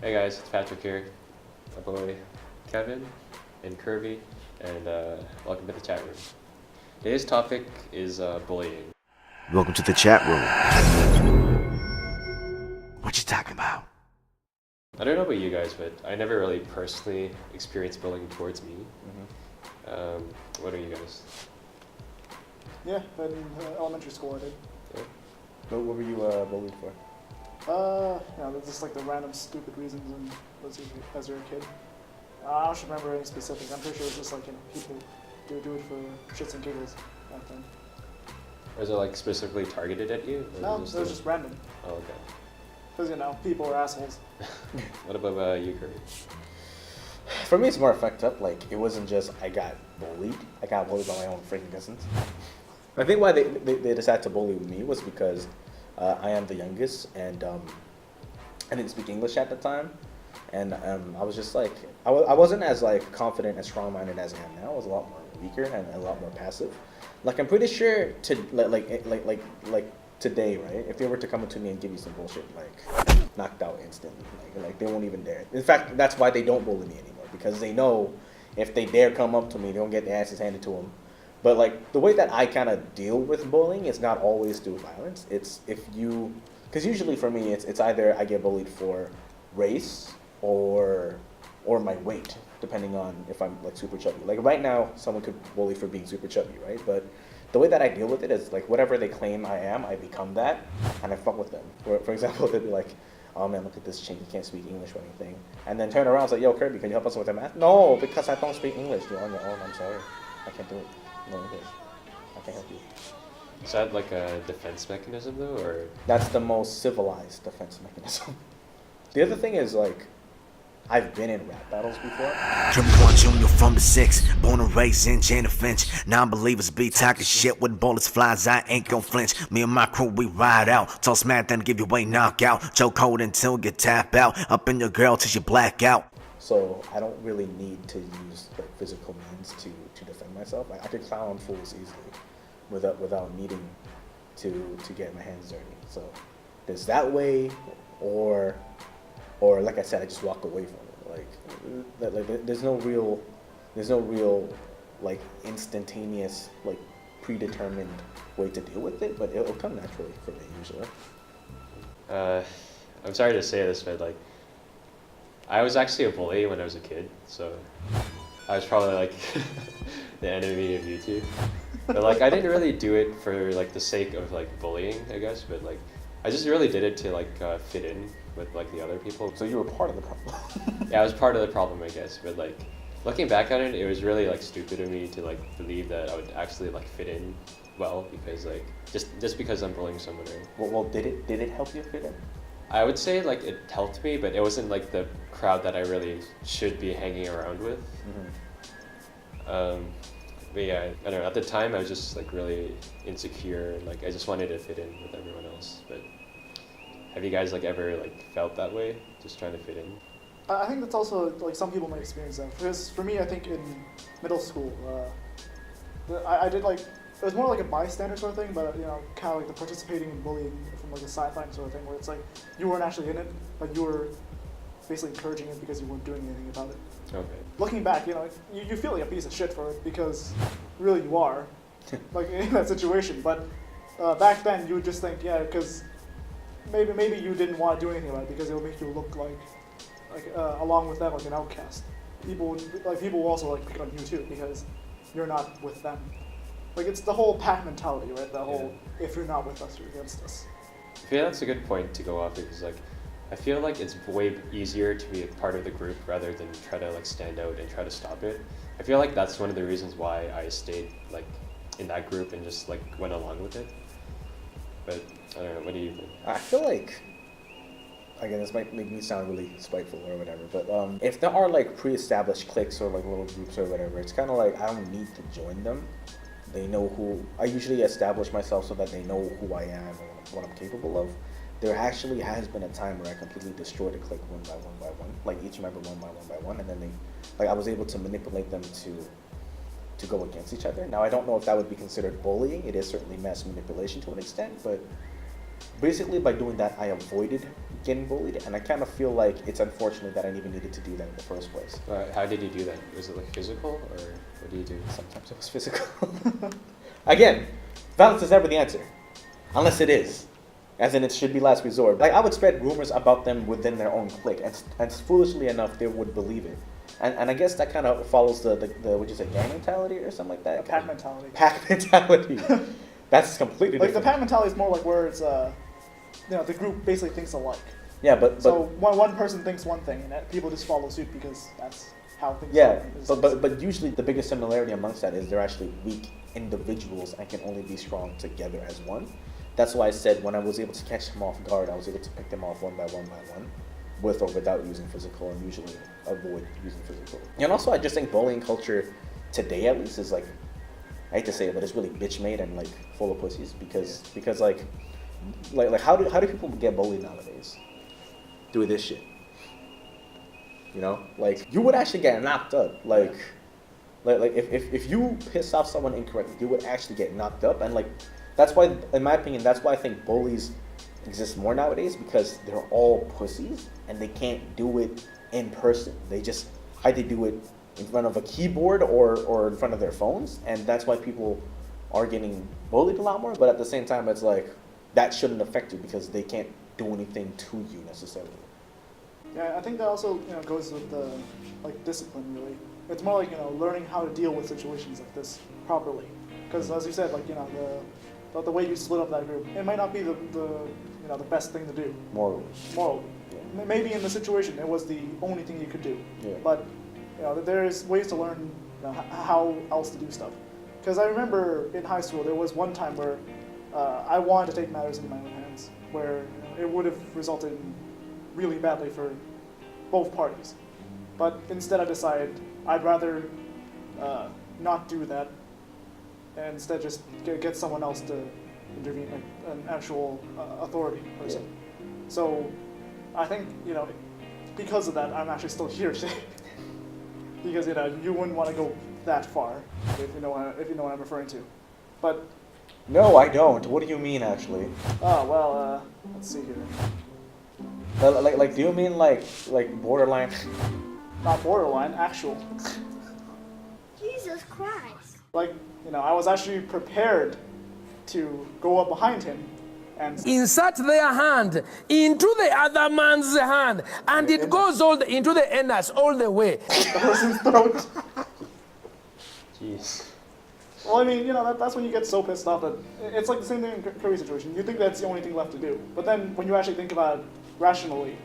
Hey guys, it's Patrick here, my boy Kevin and Kirby, and welcome to the chat room. Today's topic is bullying. Welcome to the chat room. What you talking about? I don't know about you guys, but I never really personally experienced bullying towards me. What are you guys? Yeah, in elementary school I did. Yeah. What were you bullied for? Just like the random stupid reasons and as you're a kid. I don't remember any specific. I'm pretty sure it was just like, people do it for shits and giggles back then. Was it like specifically targeted at you? Or No, it was just random. Oh, okay. Because, people are assholes. What about you, Kirby? For me, it's more fucked up. Like, it wasn't just I got bullied. I got bullied by my own freaking cousins. I think why they decided to bully me was because I am the youngest, and I didn't speak English at the time. And I was just like, I wasn't as like confident and strong-minded as I am now. I was a lot more weaker and a lot more passive. Like, I'm pretty sure like today, right? If they were to come up to me and give me some bullshit, like knocked out instantly, like they won't even dare. In fact, that's why they don't bully me anymore, because they know if they dare come up to me, they don't get their asses handed to them. But like the way that I kind of deal with bullying is not always through violence. It's because usually for me, it's either I get bullied for race or my weight, depending on if I'm like super chubby. Like right now, someone could bully for being super chubby, right? But the way that I deal with it is like whatever they claim I am, I become that, and I fuck with them. For example, they'd be like, "Oh man, look at this chink, he can't speak English or anything," and then turn around and say, "Yo, Kirby, can you help us with the math?" No, because I don't speak English. You're on your own. I'm sorry, I can't do it. No English. I can't help you. Is that like a defense mechanism though, or? That's the most civilized defense mechanism. The other thing is like, I've been in rap battles before. Jim Jr. from the 6, born and raised in Jana Finch. Non-believers be talking shit when bullets flies, I ain't gon' flinch. Me and my crew, we ride out. Toss mad, then give you a knockout. Choke hold until you tap out. Up in your girl till you black out. So I don't really need to use like physical means to defend myself. Like, I could clown fools easily without needing to get my hands dirty. So there's that way, or like I said, I just walk away from it. Like there's no real like instantaneous, like predetermined way to deal with it, but it'll come naturally for me usually. I'm sorry to say this, but like, I was actually a bully when I was a kid, so I was probably like the enemy of you two. But like, I didn't really do it for like the sake of like bullying, I guess, but like, I just really did it to like fit in with like the other people. So you were part of the problem. Yeah, I was part of the problem, I guess. But like, looking back at it, it was really like stupid of me to like believe that I would actually like fit in well, because like just because I'm bullying someone. Right? Well, did it help you fit in? I would say like it helped me, but it wasn't like the crowd that I really should be hanging around with. But yeah, I don't know. At the time, I was just like really insecure, and like I just wanted to fit in with everyone else. But have you guys like ever like felt that way, just trying to fit in? I think that's also, like, some people might experience that. Because for me, I think in middle school, I did like, it was more like a bystander sort of thing, but kind of like the participating in bullying from like a sideline sort of thing, where it's like you weren't actually in it, but you were basically encouraging it because you weren't doing anything about it. Okay. Looking back, you feel like a piece of shit for it, because really you are, like, in that situation. But back then you would just think, yeah, because maybe you didn't want to do anything about it because it would make you look like along with them, like an outcast. People will also like pick on you too because you're not with them. Like, it's the whole pack mentality, right? The whole, if you're not with us, you're against us. Yeah, that's a good point to go off, because like, I feel like it's way easier to be a part of the group rather than try to like stand out and try to stop it. I feel like that's one of the reasons why I stayed like in that group and just like went along with it. But I don't know, what do you think? I feel like, again, this might make me sound really spiteful or whatever, but if there are like pre-established cliques or like little groups or whatever, it's kind of like I don't need to join them. They know who I usually establish myself so that they know who I am and what I'm capable of. There actually has been a time where I completely destroyed a clique one by one, like each member one by one, and then I was able to manipulate them to go against each other. Now, I don't know if that would be considered bullying. It is certainly mass manipulation to an extent, but basically by doing that, I avoided getting bullied, and I kind of feel like it's unfortunate that I even needed to do that in the first place. How did you do that? Was it like physical, or what do you do? Sometimes it was physical. Again, violence is never the answer, unless it is. As in, it should be last resort. Like, I would spread rumors about them within their own clique, and foolishly enough, they would believe it. And I guess that kind of follows the what'd you say, gang mentality or something like that? Pack mentality. Pack mentality. That's completely Like different. the pack mentality is more like where it's the group basically thinks alike. Yeah, but So one person thinks one thing, and that people just follow suit because that's how things yeah, are in business. but usually the biggest similarity amongst that is they're actually weak individuals and can only be strong together as one. That's why I said when I was able to catch them off guard, I was able to pick them off one by one, with or without using physical, and usually avoid using physical. And also, I just think bullying culture today, at least, is like, I hate to say it, but it's really bitch made and like full of pussies because like how do people get bullied nowadays? Do this shit. You know, like you would actually get knocked up. Like if you piss off someone incorrectly, you would actually get knocked up. And like that's why, in my opinion, that's why I think bullies exist more nowadays, because they're all pussies and they can't do it in person. They just either do it in front of a keyboard or in front of their phones, and that's why people are getting bullied a lot more. But at the same time, it's like that shouldn't affect you because they can't do anything to you necessarily. Yeah, I think that also goes with the discipline really. It's more like learning how to deal with situations like this properly. Because as you said, the way you split up that group, it might not be the best thing to do. Morally. Yeah. Maybe in the situation it was the only thing you could do. Yeah. But there's ways to learn how else to do stuff. Because I remember in high school there was one time where I wanted to take matters into my own hands, where it would have resulted in really badly for both parties. But instead I decided I'd rather not do that, and instead just get someone else to intervene, like an actual authority person. Yeah. So I think because of that I'm actually still here today. Because you wouldn't want to go that far, if you know what I'm referring to. But No, I don't. What do you mean, actually? Let's see here. Like, do you mean like borderline? Not borderline, actual. Jesus Christ. I was actually prepared to go up behind him and Insert their hand into the other man's hand, and it goes into the anus all the way. the person's throat. Jeez. Well, I mean, that's when you get so pissed off that it's like the same thing in Curry's situation. You think that's the only thing left to do, but then when you actually think about it rationally,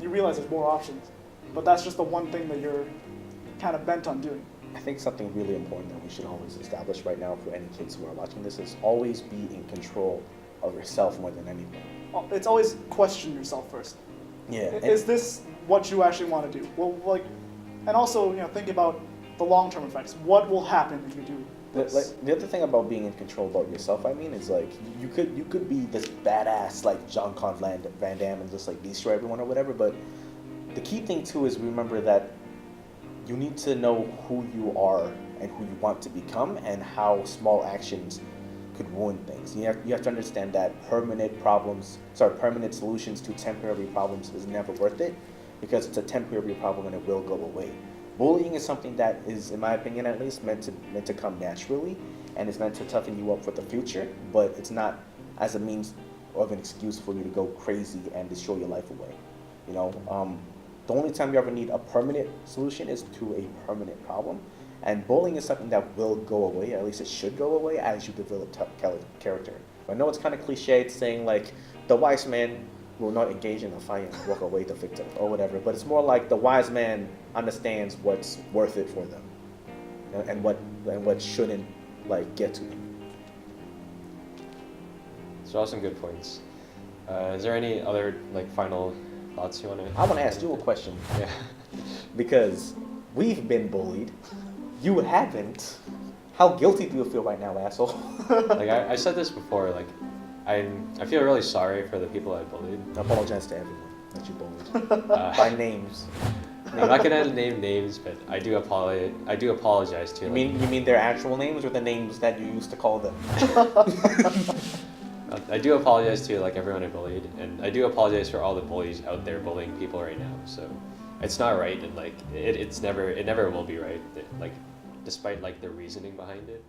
you realize there's more options. But that's just the one thing that you're kind of bent on doing. I think something really important that we should always establish right now for any kids who are watching this is always be in control of yourself more than anything. It's always question yourself first. Yeah. Is this what you actually want to do? Well, and also, think about the long-term effects. What will happen if you do this? Like, the other thing about being in control about yourself, I mean, is like you could be this badass like Jean-Claude Van Damme and just like destroy everyone or whatever. But the key thing too is remember that you need to know who you are and who you want to become, and how small actions could ruin things. You have to understand that permanent solutions to temporary problems is never worth it, because it's a temporary problem and it will go away. Bullying is something that is, in my opinion at least, meant to come naturally, and is meant to toughen you up for the future, but it's not as a means of an excuse for you to go crazy and destroy your life away. The only time you ever need a permanent solution is to a permanent problem. And bullying is something that will go away, at least it should go away, as you develop character. I know it's kind of cliched saying like, the wise man will not engage in a fight and walk away the victim or whatever, but it's more like the wise man understands what's worth it for them, and what shouldn't get to them. So all some good points. Is there any other final thoughts you want to? I want to ask you a question. Yeah. Because we've been bullied. You haven't. How guilty do you feel right now, asshole? I said this before. I feel really sorry for the people I bullied. I apologize to everyone that you bullied by names. I'm not gonna name names, but I do apologize to. You mean their actual names or the names that you used to call them? I do apologize to like everyone I bullied, and I do apologize for all the bullies out there bullying people right now. So it's not right, and like it never will be right. Like despite like the reasoning behind it.